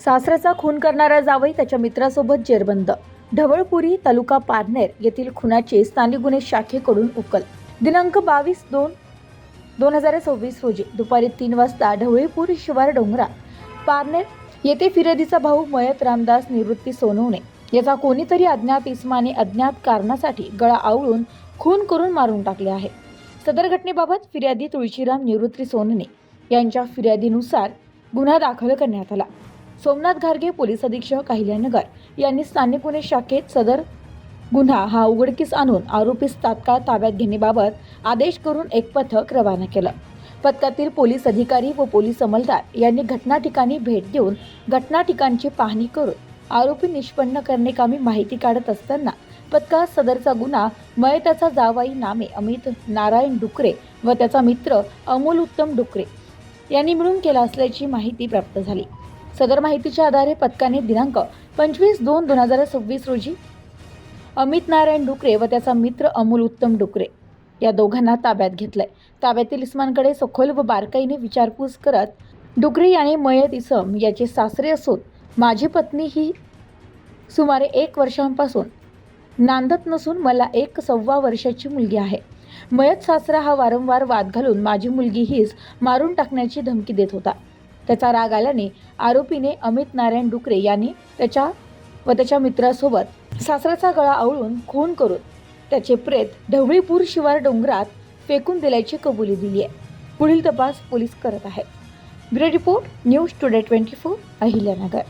सासऱ्याचा खून करणारा जावई त्याच्या मित्रासोबत जेरबंद. ढवळपुरी तालुका पारनेर येथील खुनाचे स्थानिक गुन्हे शाखेकडून उकल. दिनांक 22/2/2026 रोजी दुपारी 3 वाजता ढवळीपूर शिवार डोंगरा पारनेर येथे फिर्यादीचा भाऊ मयत रामदास निवृत्ती सोनवणे याचा कोणीतरी अज्ञात इसमाने अज्ञात कारणासाठी गळा आवळून खून करून मारून टाकले आहे. सदर घटनेबाबत फिर्यादी तुळशीराम निवृत्ती सोनवणे यांच्या फिर्यादीनुसार गुन्हा दाखल करण्यात आला. सोमनाथ घारगे पोलीस अधीक्षक अहिल्यानगर यांनी स्थानिक गुन्हे शाखेत सदर गुन्हा हा उघडकीस आणून आरोपीस तात्काळ ताब्यात घेण्याबाबत आदेश करून एक पथक रवाना केलं. पथकातील पोलीस अधिकारी व पोलीस अंमलदार यांनी घटना ठिकाणी भेट देऊन घटना ठिकाणची पाहणी करून आरोपी निष्पन्न करण्याकामी माहिती काढत असताना पथकात सदरचा गुन्हा मयताचा जावई नामे अमित नारायण डुकरे व त्याचा मित्र अमोल उत्तम डुकरे यांनी मिळून केला असल्याची माहिती प्राप्त झाली. सदर माहितीच्या आधारे पथकाने दिनांक 25/2/2026 रोजी अमित नारायण डुकरे व त्याचा मित्र अमोल उत्तम डुकरे या दोघांना ताब्यात घेतलंय. ताब्यातील इसमांकडे सखोल व बारकाईने विचारपूस करत डुकरे याने मयत इसम याचे सासरे असून माझी पत्नी ही सुमारे 1 वर्षांपासून नांदत नसून मला 1.25 वर्षाची मुलगी आहे. मयत सासरा हा वारंवार वाद घालून माझी मुलगी हीच मारून टाकण्याची धमकी देत होता. त्याचा राग आल्याने आरोपीने अमित नारायण डुकरे यांनी त्याच्या मित्रासोबत सासऱ्याचा गळा आवळून खून करून त्याचे प्रेत ढवळीपूर शिवार डोंगरात फेकून दिल्याची कबुली दिली आहे. पुढील तपास पोलीस करत आहेत. Bureau report news today 24 Ahilyanagar.